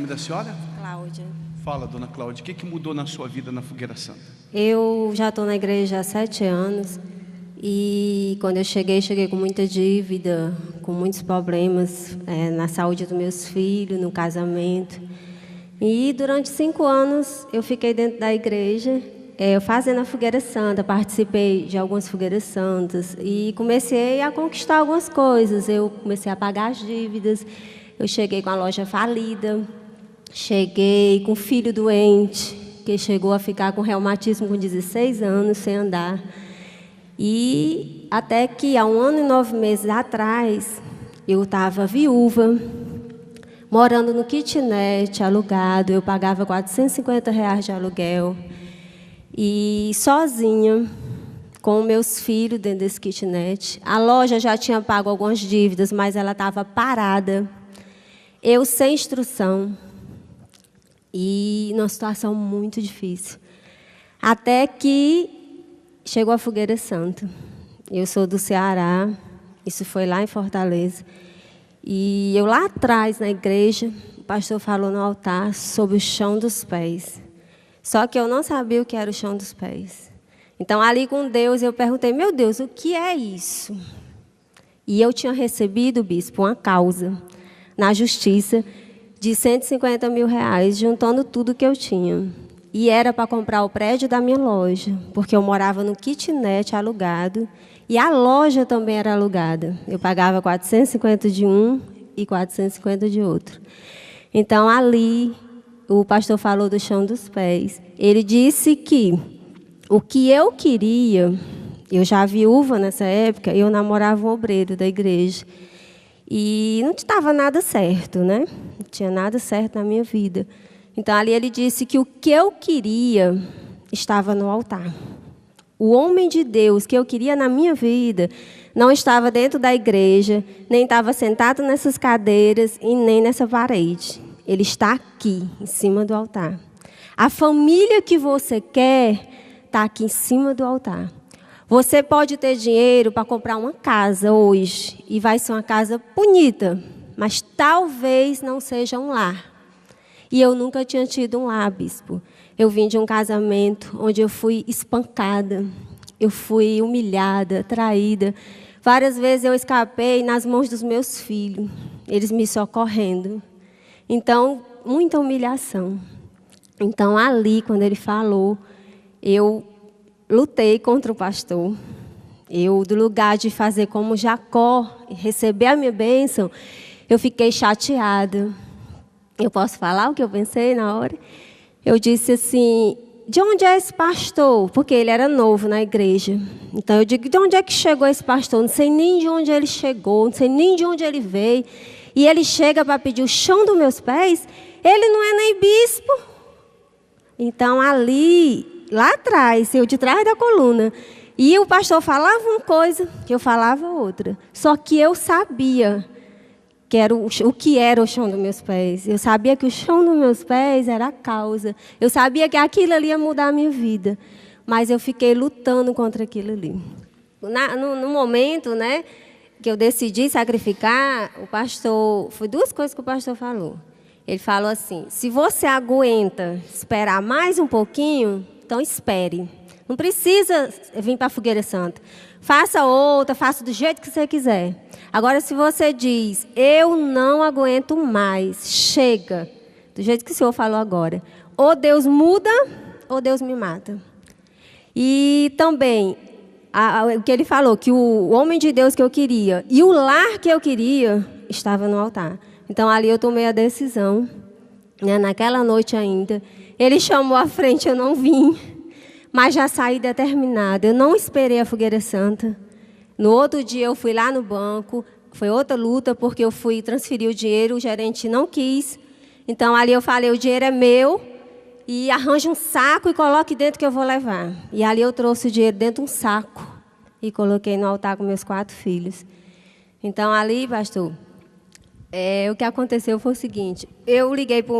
nome da senhora? Cláudia. Fala, dona Cláudia, o que mudou na sua vida na Fogueira Santa? Eu já estou na igreja há 7 anos e quando eu cheguei com muita dívida, com muitos problemas na saúde dos meus filhos, no casamento. E durante 5 anos eu fiquei dentro da igreja, fazendo a Fogueira Santa, participei de algumas Fogueiras Santas e comecei a conquistar algumas coisas. Eu comecei a pagar as dívidas, eu cheguei com a loja falida, cheguei com um filho doente, que chegou a ficar com reumatismo com 16 anos, sem andar. E até que há 1 ano e 9 meses atrás, eu estava viúva, morando no kitnet, alugado, eu pagava R$450 de aluguel. E sozinha, com meus filhos dentro desse kitnet. A loja já tinha pago algumas dívidas, mas ela estava parada. Eu sem instrução. E numa situação muito difícil. Até que chegou a Fogueira Santa. Eu sou do Ceará, isso foi lá em Fortaleza. E eu lá atrás, na igreja, o pastor falou no altar sobre o chão dos pés. Só que eu não sabia o que era o chão dos pés. Então, ali com Deus, eu perguntei, meu Deus, o que é isso? E eu tinha recebido, bispo, uma causa na justiça de R$150 mil, juntando tudo que eu tinha. E era para comprar o prédio da minha loja, porque eu morava no kitnet alugado, e a loja também era alugada. Eu pagava 450 de um e 450 de outro. Então, ali, o pastor falou do chão dos pés. Ele disse que o que eu queria, eu já viúva nessa época, eu namorava um obreiro da igreja. E não estava nada certo, né? Não tinha nada certo na minha vida. Então, ali ele disse que o que eu queria estava no altar. O homem de Deus que eu queria na minha vida não estava dentro da igreja, nem estava sentado nessas cadeiras e nem nessa parede. Ele está aqui, em cima do altar. A família que você quer está aqui em cima do altar. Você pode ter dinheiro para comprar uma casa hoje, e vai ser uma casa bonita, mas talvez não seja um lar. E eu nunca tinha tido um lar, bispo. Eu vim de um casamento onde eu fui espancada, eu fui humilhada, traída. Várias vezes eu escapei nas mãos dos meus filhos, eles me socorrendo. Então, muita humilhação. Então, ali, quando ele falou, eu lutei contra o pastor. Eu, do lugar de fazer como Jacó, receber a minha bênção, eu fiquei chateada. Eu posso falar o que eu pensei na hora? Eu disse assim, de onde é esse pastor? Porque ele era novo na igreja. Então, eu digo, de onde é que chegou esse pastor? Não sei nem de onde ele chegou, não sei nem de onde ele veio. E ele chega para pedir o chão dos meus pés, ele não é nem bispo. Então, ali, lá atrás, eu de trás da coluna, e o pastor falava uma coisa, eu falava outra. Só que eu sabia que era o que era o chão dos meus pés. Eu sabia que o chão dos meus pés era a causa. Eu sabia que aquilo ali ia mudar a minha vida. Mas eu fiquei lutando contra aquilo ali. No momento, né, que eu decidi sacrificar, o pastor... Foi 2 coisas que o pastor falou. Ele falou assim, se você aguenta esperar mais um pouquinho, então espere. Não precisa vir para a Fogueira Santa. Faça outra, faça do jeito que você quiser. Agora, se você diz, eu não aguento mais, chega, do jeito que o senhor falou agora, ou Deus muda, ou Deus me mata. E também, o que ele falou, que o homem de Deus que eu queria e o lar que eu queria estava no altar. Então, ali eu tomei a decisão, né, naquela noite ainda. Ele chamou à frente, eu não vim, mas já saí determinada. Eu não esperei a Fogueira Santa. No outro dia, eu fui lá no banco, foi outra luta, porque eu fui transferir o dinheiro, o gerente não quis. Então, ali eu falei, o dinheiro é meu, e arranje um saco e coloque dentro que eu vou levar. E ali eu trouxe o dinheiro dentro de um saco e coloquei no altar com meus 4 filhos. Então, ali, pastor, o que aconteceu foi o seguinte, eu liguei para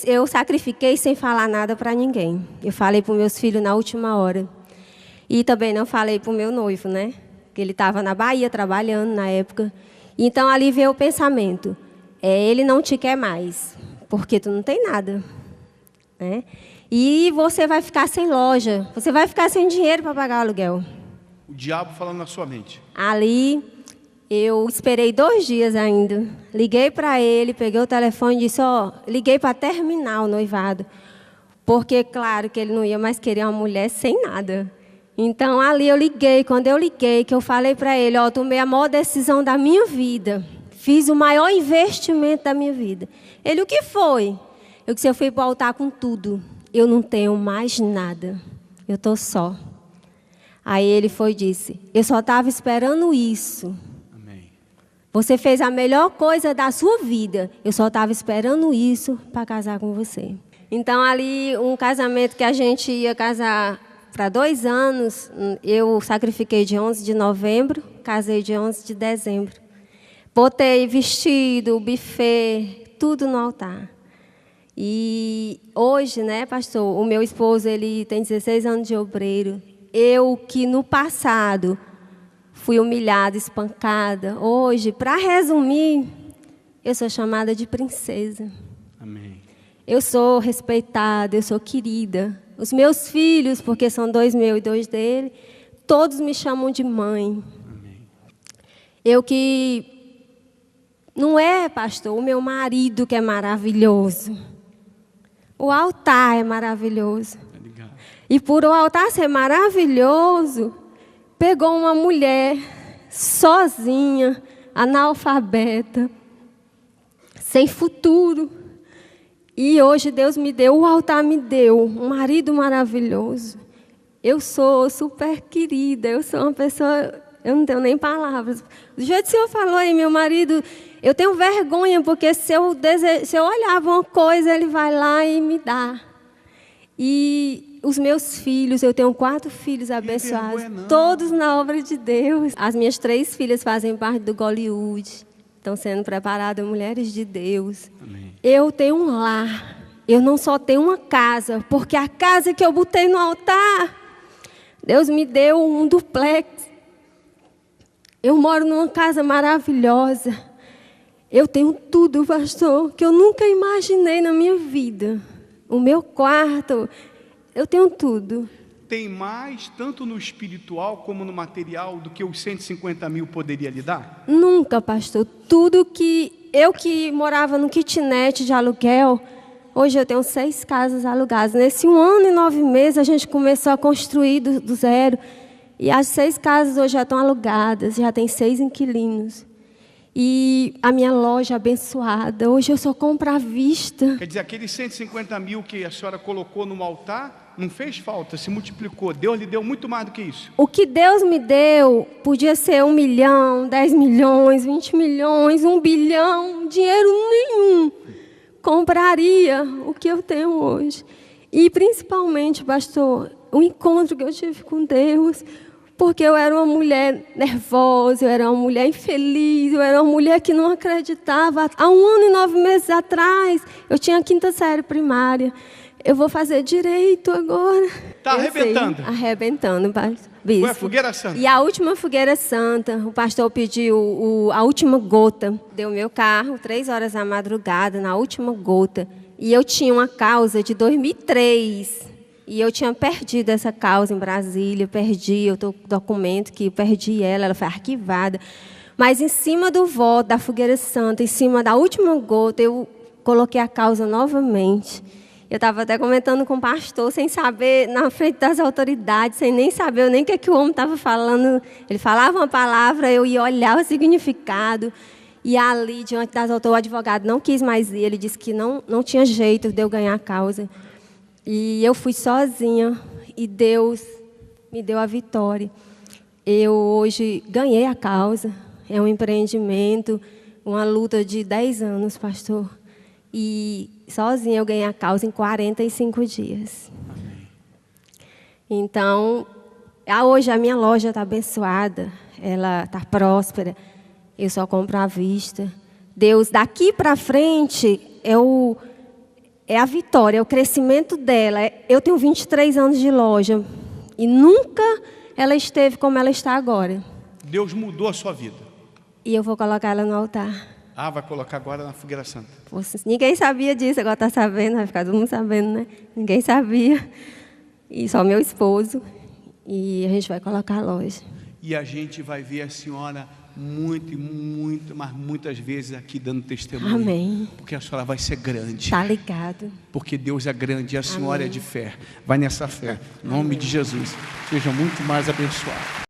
eu sacrifiquei sem falar nada para ninguém. Eu falei para os meus filhos na última hora. E também não falei para o meu noivo, né? Que ele estava na Bahia trabalhando na época. Então, ali veio o pensamento, ele não te quer mais. porque tu não tem nada, né? E você vai ficar sem loja, você vai ficar sem dinheiro para pagar o aluguel. O diabo falando na sua mente. Ali, eu esperei 2 dias ainda. Liguei para ele, peguei o telefone e disse, liguei para terminar o noivado. Porque, claro, que ele não ia mais querer uma mulher sem nada. Então, ali eu liguei. Quando eu liguei, que eu falei para ele, tomei a maior decisão da minha vida. Fiz o maior investimento da minha vida. Ele, o que foi? Eu disse, eu fui para o altar com tudo. Eu não tenho mais nada. Eu estou só. Aí ele foi e disse, eu só estava esperando isso. Amém. Você fez a melhor coisa da sua vida. Eu só estava esperando isso para casar com você. Então, ali, um casamento que a gente ia casar para 2 anos, eu sacrifiquei de 11 de novembro, casei de 11 de dezembro. Botei vestido, buffet, tudo no altar. E hoje, né, pastor, o meu esposo, ele tem 16 anos de obreiro. Eu que no passado fui humilhada, espancada, hoje, para resumir, eu sou chamada de princesa. Amém. Eu sou respeitada, eu sou querida. Os meus filhos, porque são 2 meus e 2 dele, todos me chamam de mãe. Amém. Eu que... Não é, pastor, o meu marido que é maravilhoso. O altar é maravilhoso. Obrigado. E por o altar ser maravilhoso, pegou uma mulher sozinha, analfabeta, sem futuro. E hoje Deus me deu, o altar me deu um marido maravilhoso. Eu sou super querida, eu sou uma pessoa, eu não tenho nem palavras. Do jeito que o senhor falou aí, meu marido, eu tenho vergonha, porque se eu olhar uma coisa, ele vai lá e me dá. E os meus filhos, eu tenho 4 filhos abençoados, todos na obra de Deus. As minhas 3 filhas fazem parte do Gollywood, estão sendo preparadas mulheres de Deus. Amém. Eu tenho um lar, eu não só tenho uma casa, porque a casa que eu botei no altar, Deus me deu um duplex. Eu moro numa casa maravilhosa. Eu tenho tudo, pastor, que eu nunca imaginei na minha vida. O meu quarto, eu tenho tudo. Tem mais, tanto no espiritual como no material, do que os 150 mil poderia lhe dar? Nunca, pastor. Tudo que... Eu que morava no kitnet de aluguel, hoje eu tenho 6 casas alugadas. Nesse 1 ano e 9 meses, a gente começou a construir do zero. E as 6 casas hoje já estão alugadas, já tem 6 inquilinos. E a minha loja abençoada, hoje eu só compro à vista. Quer dizer, aqueles 150 mil que a senhora colocou no altar, não fez falta, se multiplicou. Deus lhe deu muito mais do que isso. O que Deus me deu podia ser 1 milhão, 10 milhões, 20 milhões, 1 bilhão, dinheiro nenhum. Compraria o que eu tenho hoje. E principalmente, pastor, o encontro que eu tive com Deus, porque eu era uma mulher nervosa, eu era uma mulher infeliz, eu era uma mulher que não acreditava. Há 1 ano e 9 meses atrás, eu tinha a 5ª série primária. Eu vou fazer direito agora. Está arrebentando. Arrebentando, bispo. Foi a fogueira santa. E a última fogueira santa, o pastor pediu a última gota. Deu meu carro, 3 horas da madrugada, na última gota. E eu tinha uma causa de 2003. E eu tinha perdido essa causa em Brasília, eu estou com documento que perdi ela foi arquivada. Mas em cima do voto da fogueira santa, em cima da última gota, eu coloquei a causa novamente. Eu estava até comentando com o pastor, sem saber, na frente das autoridades, sem nem saber nem o que o homem estava falando. Ele falava uma palavra, eu ia olhar o significado. E ali, diante das autoridades, o advogado não quis mais ir. Ele disse que não tinha jeito de eu ganhar a causa. E eu fui sozinha e Deus me deu a vitória. Eu hoje ganhei a causa. É um empreendimento, uma luta de 10 anos, pastor. E sozinha eu ganhei a causa em 45 dias. Amém. Então, hoje a minha loja está abençoada, ela está próspera. Eu só compro à vista. Deus, daqui para frente, é a vitória, é o crescimento dela. Eu tenho 23 anos de loja e nunca ela esteve como ela está agora. Deus mudou a sua vida. E eu vou colocar ela no altar. Ah, vai colocar agora na fogueira santa. Ninguém sabia disso, agora está sabendo, vai ficar todo mundo sabendo, né? Ninguém sabia. E só meu esposo. E a gente vai colocar a loja. E a gente vai ver a senhora mas muitas vezes aqui dando testemunho. Amém. Porque a senhora vai ser grande. Tá ligado. Porque Deus é grande e a senhora Amém. é de fé. Vai nessa fé. Em nome de Jesus. Seja muito mais abençoado.